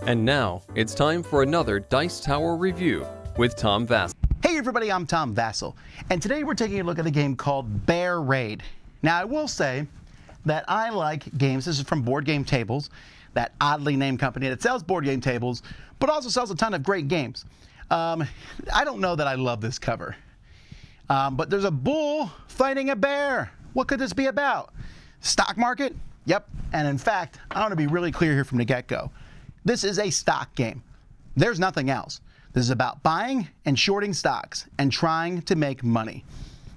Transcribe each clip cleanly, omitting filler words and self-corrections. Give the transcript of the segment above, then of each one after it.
And now, it's time for another Dice Tower review with Tom Vasel. Hey everybody, I'm Tom Vasel, and today we're taking a look at a game called Bear Raid. Now I will say that I like games, this is from Board Game Tables, that oddly named company that sells board game tables, but also sells a ton of great games. I don't know that I love this cover, but there's a bull fighting a bear. What could this be about? Stock market? Yep, and in fact, I want to be really clear here from the get-go. This is a stock game. There's nothing else. This is about buying and shorting stocks and trying to make money.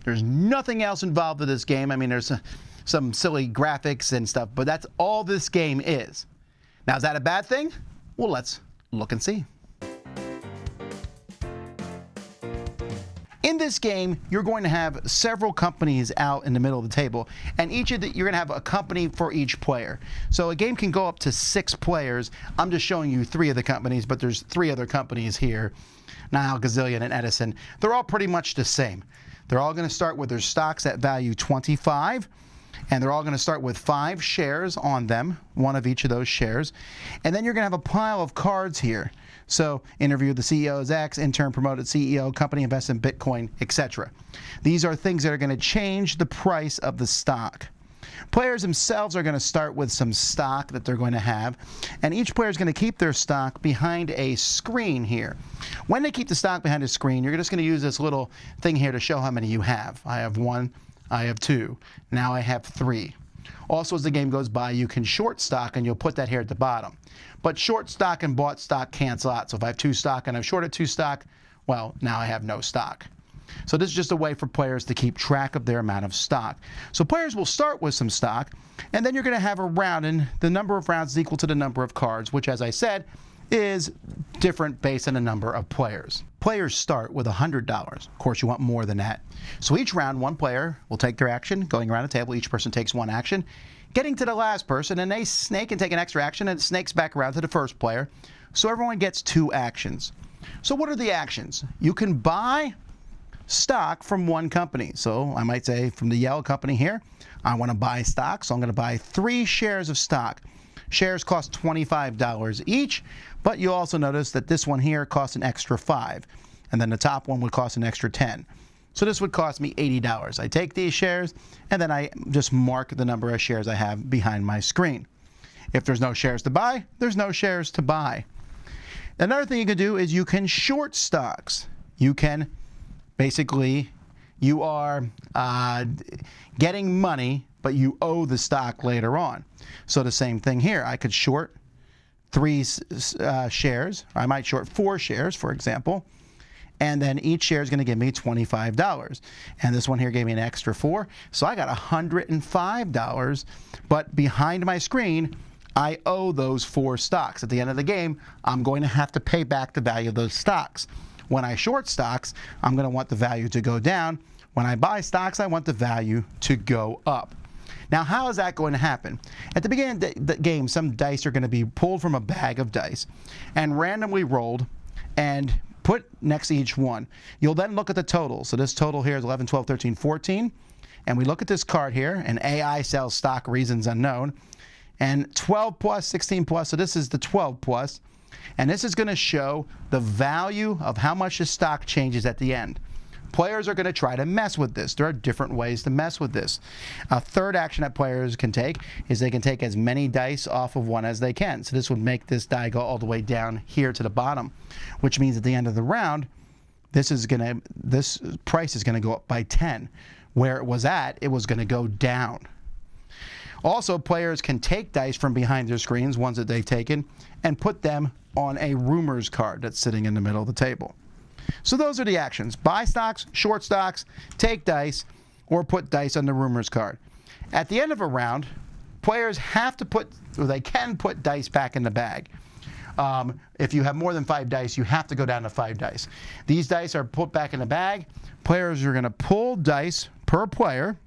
There's nothing else involved with this game. I mean, there's some silly graphics and stuff, but that's all this game is. Now, is that a bad thing? Well, let's look and see. In this game, you're going to have several companies out in the middle of the table, and you're going to have a company for each player. So a game can go up to 6 players. I'm just showing you 3 of the companies, but there's 3 other companies here, Nile, Gazillion, and Edison. They're all pretty much the same. They're all going to start with their stocks at value 25, and they're all going to start with 5 shares on them, one of each of those shares. And then you're going to have a pile of cards here. So, interview the CEO's X, intern promoted CEO, company invest in Bitcoin, etc. These are things that are going to change the price of the stock. Players themselves are going to start with some stock that they're going to have, and each player is going to keep their stock behind a screen here. When they keep the stock behind a screen, you're just going to use this little thing here to show how many you have. I have 1, I have 2, now I have 3. Also, as the game goes by, you can short stock, and you'll put that here at the bottom. But short stock and bought stock cancel out. So if I have 2 stock and I've shorted 2 stock, well, now I have no stock. So this is just a way for players to keep track of their amount of stock. So players will start with some stock, and then you're going to have a round, and the number of rounds is equal to the number of cards, which, as I said, is different based on the number of players. Players start with $100. Of course, you want more than that. So each round, one player will take their action, going around the table. Each person takes one action, getting to the last person, and they snake and take an extra action, and it snakes back around to the first player. So everyone gets 2 actions. So what are the actions? You can buy stock from one company. So I might say from the yellow company here, I want to buy stock, so I'm going to buy 3 shares of stock. Shares cost $25 each, but you'll also notice that this one here costs an extra 5, and then the top one would cost an extra 10. So this would cost me $80. I take these shares, and then I just mark the number of shares I have behind my screen. If there's no shares to buy, there's no shares to buy. Another thing you can do is you can short stocks. You can basically, you are getting money, but you owe the stock later on. So the same thing here. I could short 3 shares. Or I might short 4 shares, for example. And then each share is going to give me $25. And this one here gave me an extra 4. So I got $105. But behind my screen, I owe those 4 stocks. At the end of the game, I'm going to have to pay back the value of those stocks. When I short stocks, I'm going to want the value to go down. When I buy stocks, I want the value to go up. Now, how is that going to happen? At the beginning of the game, some dice are going to be pulled from a bag of dice and randomly rolled and put next to each one. You'll then look at the total. So this total here is 11, 12, 13, 14. And we look at this card here, and AI sells stock, reasons unknown. And 12 plus, 16 plus, so this is the 12 plus. And this is going to show the value of how much the stock changes at the end. Players are going to try to mess with this. There are different ways to mess with this. A third action that players can take is they can take as many dice off of one as they can. So this would make this die go all the way down here to the bottom, which means at the end of the round, this price is going to go up by 10. Where it was at, it was going to go down. Also, players can take dice from behind their screens, ones that they've taken, and put them on a rumors card that's sitting in the middle of the table. So those are the actions. Buy stocks, short stocks, take dice, or put dice on the rumors card. At the end of a round, players have to put, or they can put dice back in the bag. If you have more than 5 dice, you have to go down to 5 dice. These dice are put back in the bag. Players are going to pull dice per player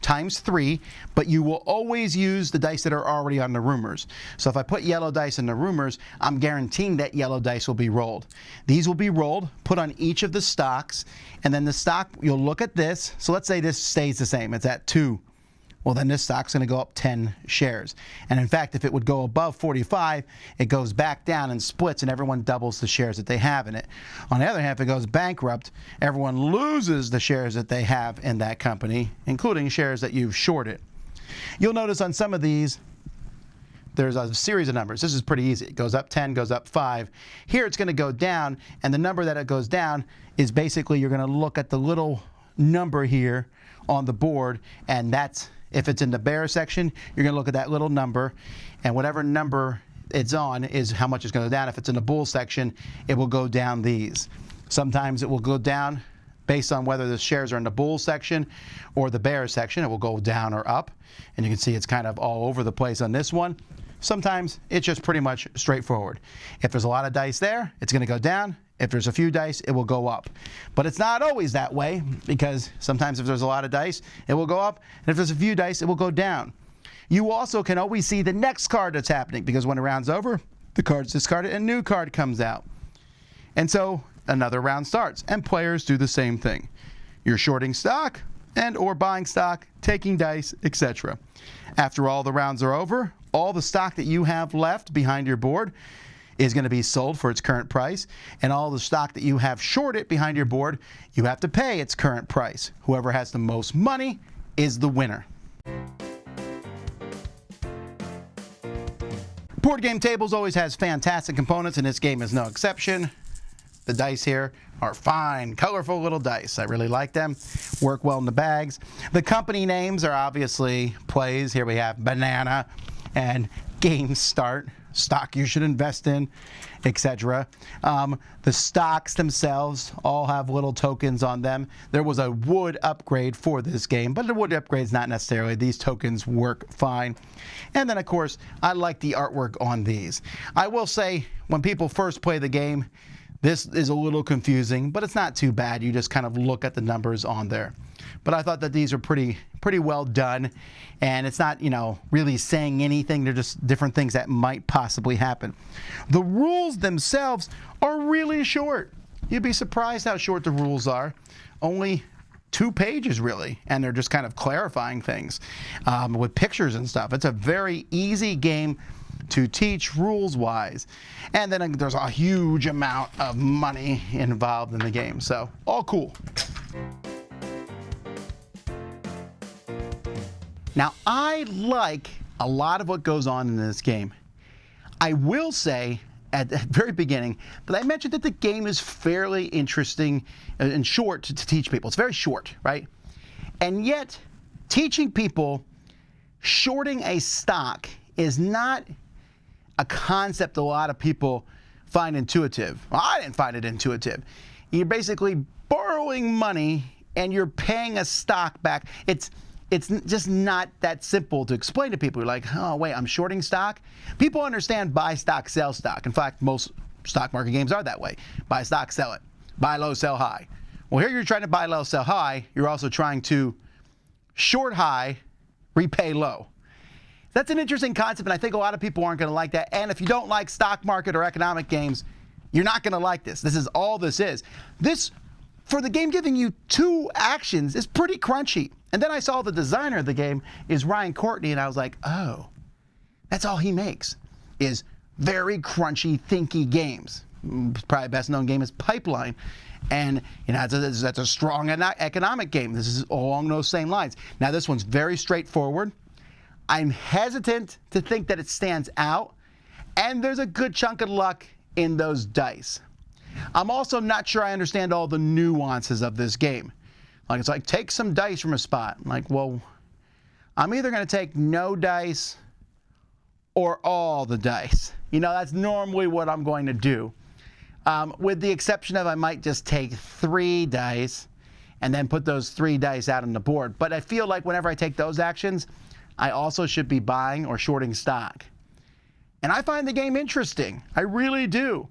times 3, but you will always use the dice that are already on the rumors. So if I put yellow dice in the rumors, I'm guaranteeing that yellow dice will be rolled. These will be rolled, put on each of the stocks, and then the stock, you'll look at this. So let's say this stays the same. It's at 2. well, then this stock's going to go up 10 shares. And in fact, if it would go above 45, it goes back down and splits, and everyone doubles the shares that they have in it. On the other hand, if it goes bankrupt, everyone loses the shares that they have in that company, including shares that you've shorted. You'll notice on some of these, there's a series of numbers. This is pretty easy. It goes up 10, goes up 5. Here it's going to go down, and the number that it goes down is basically you're going to look at the little number here on the board, and that's, if it's in the bear section, you're going to look at that little number, and whatever number it's on is how much it's going to go down. If it's in the bull section, it will go down these. Sometimes it will go down based on whether the shares are in the bull section or the bear section. It will go down or up, and you can see it's kind of all over the place on this one. Sometimes it's just pretty much straightforward. If there's a lot of dice there, it's going to go down. If there's a few dice, it will go up. But it's not always that way, because sometimes if there's a lot of dice, it will go up, and if there's a few dice, it will go down. You also can always see the next card that's happening, because when a round's over, the card's discarded and a new card comes out. And so another round starts, and players do the same thing. You're shorting stock and or buying stock, taking dice, etc. After all the rounds are over, all the stock that you have left behind your board is going to be sold for its current price, and all the stock that you have shorted behind your board, you have to pay its current price. Whoever has the most money is the winner. Board game tables always has fantastic components, and this game is no exception. The dice here are fine, colorful little dice. I really like them. Work well in the bags. The company names are obviously plays. Here we have Banana and Game Start, stock you should invest in, etc. The stocks themselves all have little tokens on them. There was a wood upgrade for this game, but the wood upgrade is not necessarily. These tokens work fine. And then, of course, I like the artwork on these. I will say, when people first play the game, this is a little confusing, but it's not too bad. You just kind of look at the numbers on there. But I thought that these are pretty well done, and it's not, really saying anything. They're just different things that might possibly happen. The rules themselves are really short. You'd be surprised how short the rules are. Only 2 pages, really, and they're just kind of clarifying things with pictures and stuff. It's a very easy game to teach rules-wise. And then there's a huge amount of money involved in the game. So, all cool. Now, I like a lot of what goes on in this game. I will say at the very beginning that I mentioned that the game is fairly interesting and short to teach people. It's very short, right? And yet, teaching people shorting a stock is not a concept a lot of people find intuitive. Well, I didn't find it intuitive. You're basically borrowing money and you're paying a stock back. It's just not that simple to explain to people. You're like, oh, wait, I'm shorting stock? People understand buy stock, sell stock. In fact, most stock market games are that way. Buy stock, sell it. Buy low, sell high. Well, here you're trying to buy low, sell high. You're also trying to short high, repay low. That's an interesting concept, and I think a lot of people aren't going to like that. And if you don't like stock market or economic games, you're not going to like this. This is all this is. This, for the game giving you 2 actions, is pretty crunchy. And then I saw the designer of the game is Ryan Courtney, and I was like, oh, that's all he makes, is very crunchy, thinky games. Probably best known game is Pipeline. And that's a strong economic game. This is along those same lines. Now, this one's very straightforward. I'm hesitant to think that it stands out, and there's a good chunk of luck in those dice. I'm also not sure I understand all the nuances of this game. It's like, take some dice from a spot. I'm like, well, I'm either going to take no dice or all the dice. That's normally what I'm going to do. With the exception of I might just take 3 dice and then put those 3 dice out on the board. But I feel like whenever I take those actions, I also should be buying or shorting stock. And I find the game interesting. I really do.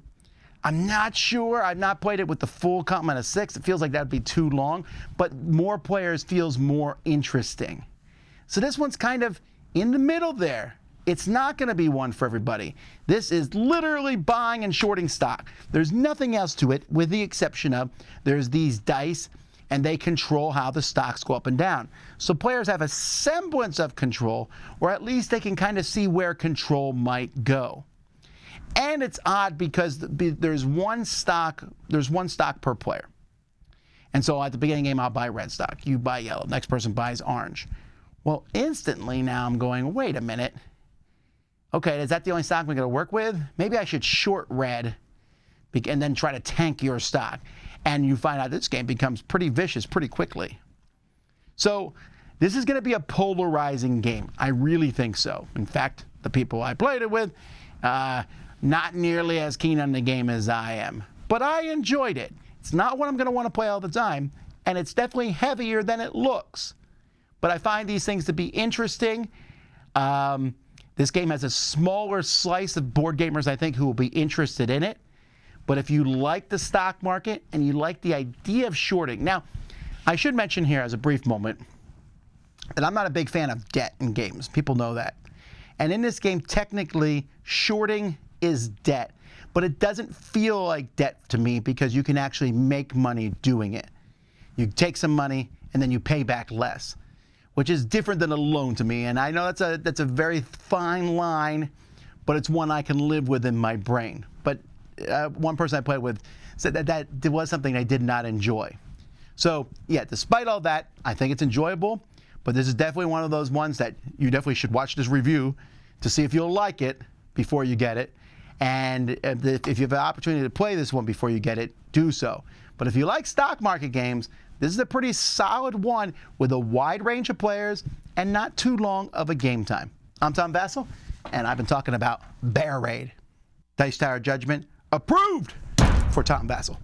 I'm not sure. I've not played it with the full complement of 6. It feels like that would be too long. But more players feels more interesting. So this one's kind of in the middle there. It's not going to be one for everybody. This is literally buying and shorting stock. There's nothing else to it, with the exception of there's these dice, and they control how the stocks go up and down. So players have a semblance of control, or at least they can kind of see where control might go. And it's odd because there's one stock per player. And so at the beginning of the game, I'll buy red stock. You buy yellow. Next person buys orange. Well, instantly now I'm going, wait a minute. Okay, is that the only stock we're going to work with? Maybe I should short red and then try to tank your stock. And you find out this game becomes pretty vicious pretty quickly. So this is going to be a polarizing game. I really think so. In fact, the people I played it with, not nearly as keen on the game as I am. But I enjoyed it. It's not what I'm going to want to play all the time, and it's definitely heavier than it looks. But I find these things to be interesting. This game has a smaller slice of board gamers, I think, who will be interested in it. But if you like the stock market and you like the idea of shorting. Now, I should mention here as a brief moment that I'm not a big fan of debt in games. People know that. And in this game, technically, shorting is debt. But it doesn't feel like debt to me because you can actually make money doing it. You take some money and then you pay back less, which is different than a loan to me. And I know that's a very fine line, but it's one I can live with in my brain. But one person I played with said that was something I did not enjoy. So yeah, despite all that, I think it's enjoyable, but this is definitely one of those ones that you definitely should watch this review to see if you'll like it before you get it. And if you have an opportunity to play this one before you get it, do so. But if you like stock market games, this is a pretty solid one with a wide range of players and not too long of a game time. I'm Tom Vasel, and I've been talking about Bear Raid. Dice Tower Judgment approved for Tom Vasel.